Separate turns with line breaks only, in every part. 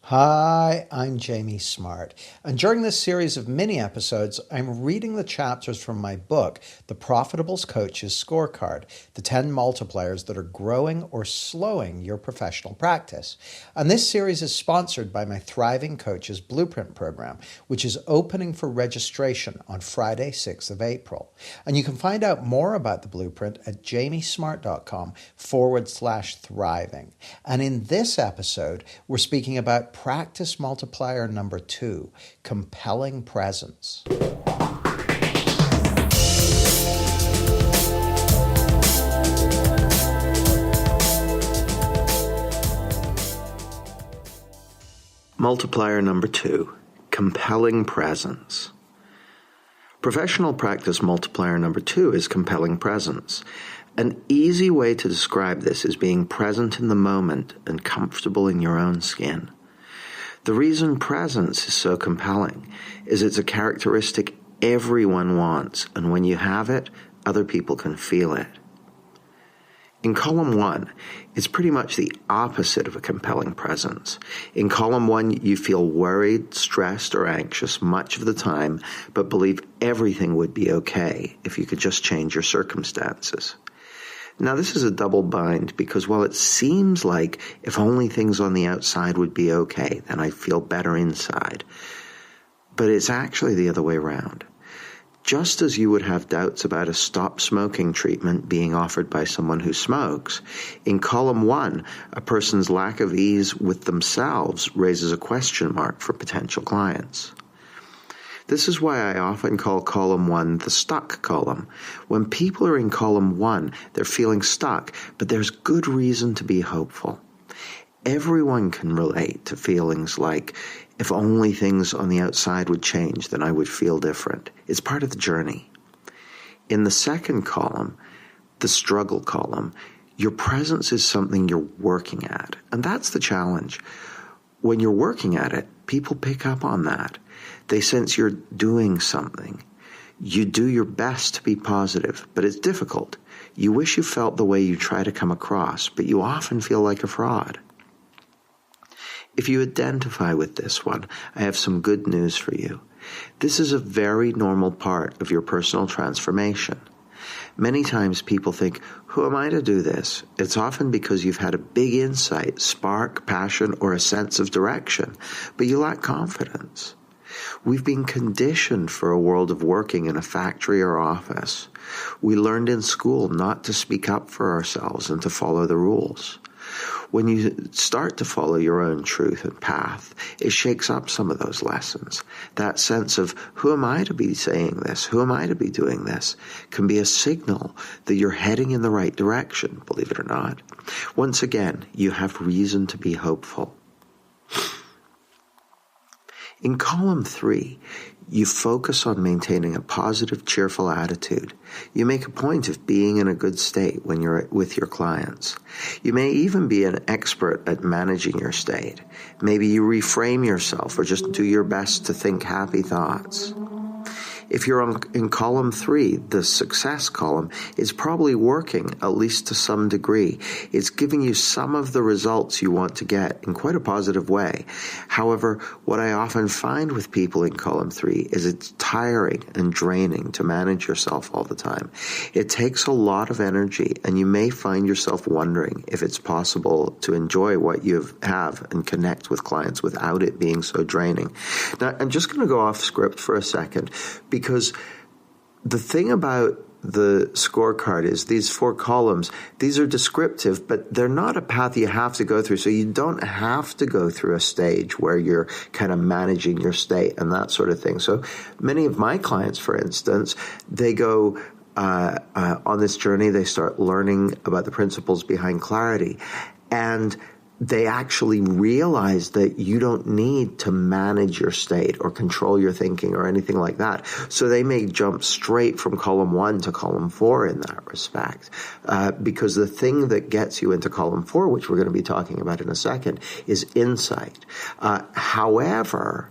Hi, I'm Jamie Smart, and during this series of mini episodes, I'm reading the chapters from my book, The Profitable Coaches Scorecard, the 10 multipliers that are growing or slowing your professional practice. And this series is sponsored by my Thriving Coaches Blueprint program, which is opening for registration on Friday, 6th of April. And you can find out more about the blueprint at jamiesmart.com/thriving. And in this episode, we're speaking about practice multiplier number 2, compelling presence.
Multiplier number 2, compelling presence. Professional practice multiplier number 2 is compelling presence. An easy way to describe this is being present in the moment and comfortable in your own skin. The reason presence is so compelling is it's a characteristic everyone wants, and when you have it, other people can feel it. In column 1, it's pretty much the opposite of a compelling presence. In column 1, you feel worried, stressed, or anxious much of the time, but believe everything would be okay if you could just change your circumstances. Now, this is a double bind because while it seems like if only things on the outside would be okay, then I'd feel better inside, but it's actually the other way around. Just as you would have doubts about a stop smoking treatment being offered by someone who smokes, in column 1, a person's lack of ease with themselves raises a question mark for potential clients. This is why I often call column 1 the stuck column. When people are in column 1, they're feeling stuck, but there's good reason to be hopeful. Everyone can relate to feelings like, if only things on the outside would change, then I would feel different. It's part of the journey. In the second column, the struggle column, your presence is something you're working at, and that's the challenge. When you're working at it, people pick up on that. They sense you're doing something. You do your best to be positive, but it's difficult. You wish you felt the way you try to come across, but you often feel like a fraud. If you identify with this one, I have some good news for you. This is a very normal part of your personal transformation. Many times people think, who am I to do this? It's often because you've had a big insight, spark, passion, or a sense of direction, but you lack confidence. We've been conditioned for a world of working in a factory or office. We learned in school not to speak up for ourselves and to follow the rules. When you start to follow your own truth and path, it shakes up some of those lessons. That sense of, who am I to be saying this? Who am I to be doing this? Can be a signal that you're heading in the right direction, believe it or not. Once again, you have reason to be hopeful. In column 3, you focus on maintaining a positive, cheerful attitude. You make a point of being in a good state when you're with your clients. You may even be an expert at managing your state. Maybe you reframe yourself or just do your best to think happy thoughts. If you're in column 3, the success column, it's probably working, at least to some degree. It's giving you some of the results you want to get in quite a positive way. However, what I often find with people in column 3 is it's tiring and draining to manage yourself all the time. It takes a lot of energy, and you may find yourself wondering if it's possible to enjoy what you have and connect with clients without it being so draining. Now, I'm just going to go off script for a second, because the thing about the scorecard is these 4 columns, these are descriptive, but they're not a path you have to go through. So you don't have to go through a stage where you're kind of managing your state and that sort of thing. So many of my clients, for instance, they go on this journey, they start learning about the principles behind clarity, and they actually realize that you don't need to manage your state or control your thinking or anything like that. So they may jump straight from column 1 to column 4 in that respect, because the thing that gets you into column 4, which we're going to be talking about in a second, is insight. However,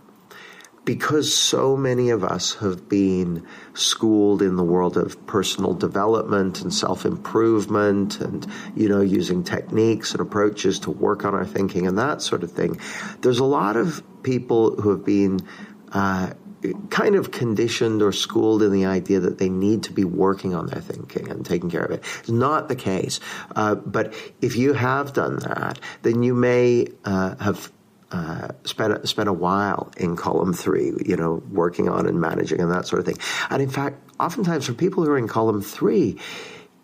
because so many of us have been schooled in the world of personal development and self-improvement and, using techniques and approaches to work on our thinking and that sort of thing, there's a lot of people who have been kind of conditioned or schooled in the idea that they need to be working on their thinking and taking care of it. It's not the case. But if you have done that, then you may have spent a while in column 3, working on and managing and that sort of thing. And in fact, oftentimes for people who are in column 3,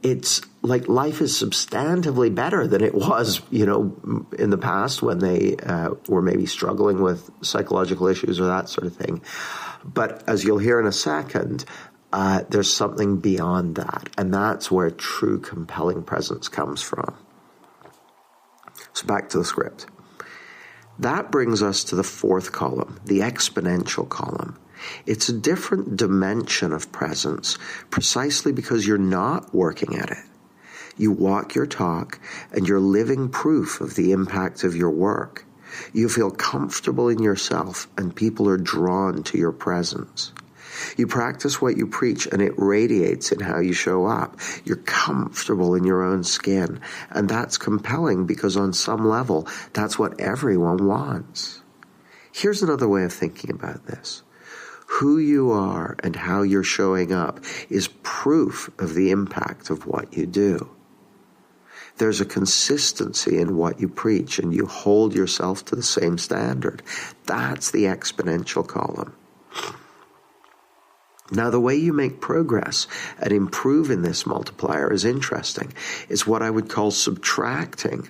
it's like life is substantively better than it was, in the past when they were maybe struggling with psychological issues or that sort of thing. But as you'll hear in a second, there's something beyond that. And that's where true compelling presence comes from. So back to the script. That brings us to the 4th column, the exponential column. It's a different dimension of presence precisely because you're not working at it. You walk your talk and you're living proof of the impact of your work. You feel comfortable in yourself and people are drawn to your presence. You practice what you preach and it radiates in how you show up. You're comfortable in your own skin. And that's compelling because on some level, that's what everyone wants. Here's another way of thinking about this. Who you are and how you're showing up is proof of the impact of what you do. There's a consistency in what you preach and you hold yourself to the same standard. That's the exponential column. Now, the way you make progress and improve in this multiplier is interesting. It's what I would call subtracting.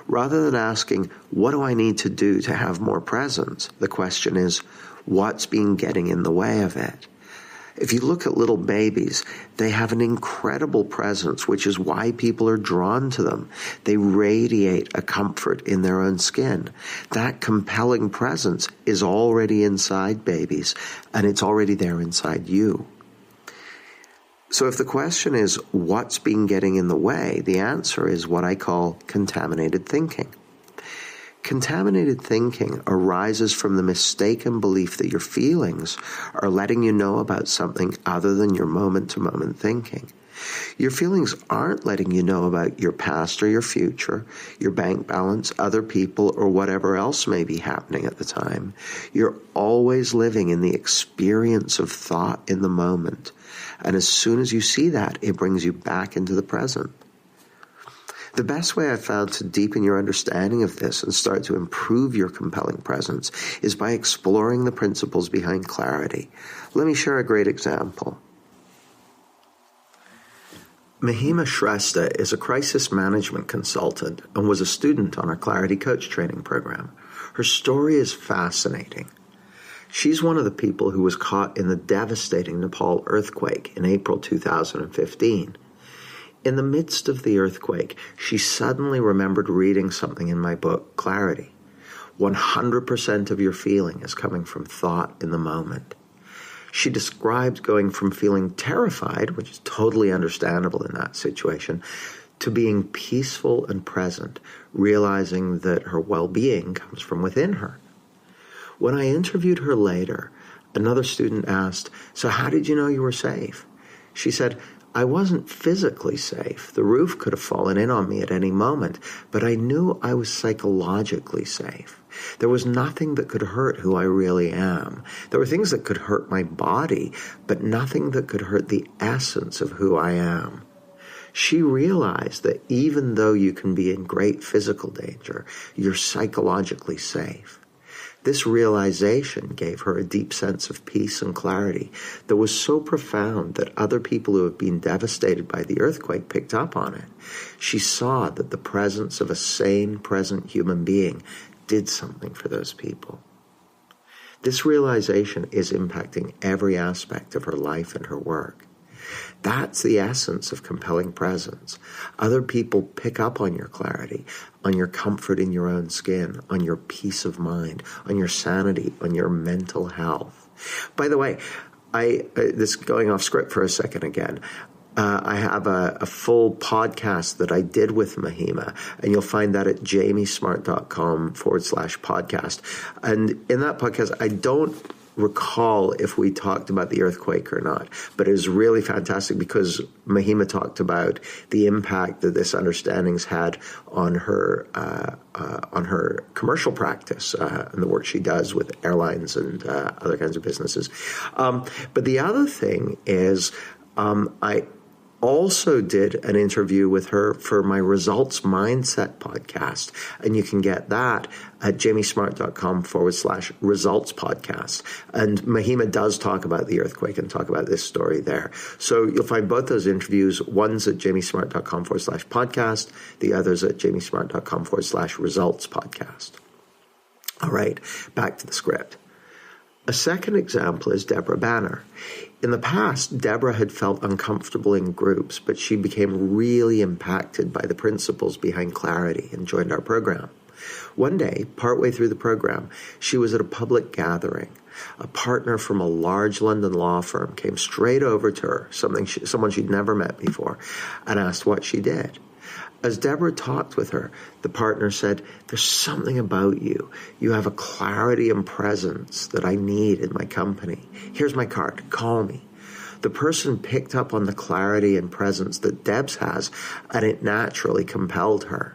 Rather than asking, what do I need to do to have more presence? The question is, what's been getting in the way of it? If you look at little babies, they have an incredible presence, which is why people are drawn to them. They radiate a comfort in their own skin. That compelling presence is already inside babies, and it's already there inside you. So if the question is, what's been getting in the way? The answer is what I call contaminated thinking. Contaminated thinking arises from the mistaken belief that your feelings are letting you know about something other than your moment-to-moment thinking. Your feelings aren't letting you know about your past or your future, your bank balance, other people, or whatever else may be happening at the time. You're always living in the experience of thought in the moment. And as soon as you see that, it brings you back into the present. The best way I've found to deepen your understanding of this and start to improve your compelling presence is by exploring the principles behind clarity. Let me share a great example. Mahima Shrestha is a crisis management consultant and was a student on our Clarity Coach training program. Her story is fascinating. She's one of the people who was caught in the devastating Nepal earthquake in April 2015. In the midst of the earthquake, she suddenly remembered reading something in my book, Clarity. 100% of your feeling is coming from thought in the moment. She described going from feeling terrified, which is totally understandable in that situation, to being peaceful and present, realizing that her well-being comes from within her. When I interviewed her later, another student asked, "So how did you know you were safe?" She said, "I wasn't physically safe. The roof could have fallen in on me at any moment, but I knew I was psychologically safe. There was nothing that could hurt who I really am. There were things that could hurt my body, but nothing that could hurt the essence of who I am." She realized that even though you can be in great physical danger, you're psychologically safe. This realization gave her a deep sense of peace and clarity that was so profound that other people who have been devastated by the earthquake picked up on it. She saw that the presence of a sane, present human being did something for those people. This realization is impacting every aspect of her life and her work. That's the essence of compelling presence. Other people pick up on your clarity, on your comfort in your own skin, on your peace of mind, on your sanity, on your mental health. By the way, this is going off script for a second again. I have a full podcast that I did with Mahima, and you'll find that at jamiesmart.com/podcast. And in that podcast, I don't recall if we talked about the earthquake or not, but it was really fantastic because Mahima talked about the impact that this understanding's had on her commercial practice and the work she does with airlines and other kinds of businesses. But the other thing is, I also did an interview with her for my Results Mindset podcast. And you can get that at jamiesmart.com/results podcast. And Mahima does talk about the earthquake and talk about this story there. So you'll find both those interviews. One's at jamiesmart.com/podcast. The other's at jamiesmart.com/results podcast. All right, back to the script. A second example is Deborah Banner. In the past, Deborah had felt uncomfortable in groups, but she became really impacted by the principles behind clarity and joined our program. One day, partway through the program, she was at a public gathering. A partner from a large London law firm came straight over to her, someone she'd never met before, and asked what she did. As Deborah talked with her, the partner said, "There's something about you. You have a clarity and presence that I need in my company. Here's my card. Call me." The person picked up on the clarity and presence that Debs has, and it naturally compelled her.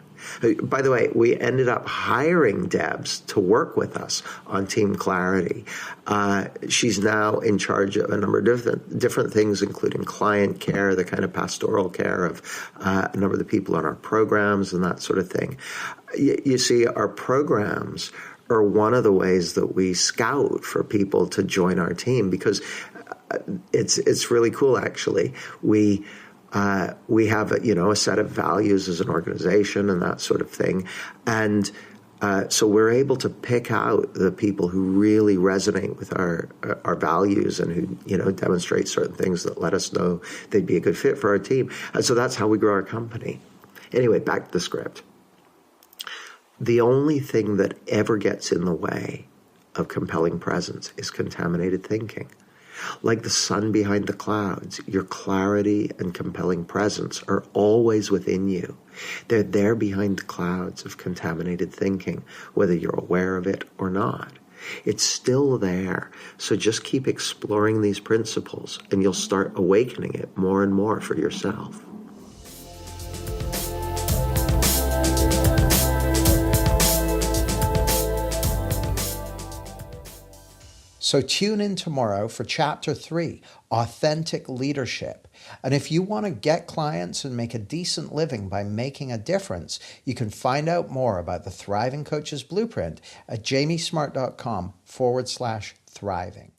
By the way, we ended up hiring Debs to work with us on Team Clarity. She's now in charge of a number of different things, including client care, the kind of pastoral care of a number of the people on our programs and that sort of thing. You see, our programs are one of the ways that we scout for people to join our team, because it's really cool, actually. We have a set of values as an organization and that sort of thing. And so we're able to pick out the people who really resonate with our values and who, demonstrate certain things that let us know they'd be a good fit for our team. And so that's how we grow our company. Anyway, back to the script. The only thing that ever gets in the way of compelling presence is contaminated thinking. Like the sun behind the clouds, your clarity and compelling presence are always within you. They're there behind the clouds of contaminated thinking, whether you're aware of it or not. It's still there. So just keep exploring these principles and you'll start awakening it more and more for yourself.
So tune in tomorrow for Chapter 3, Authentic Leadership. And if you want to get clients and make a decent living by making a difference, you can find out more about the Thriving Coaches Blueprint at jamiesmart.com/thriving.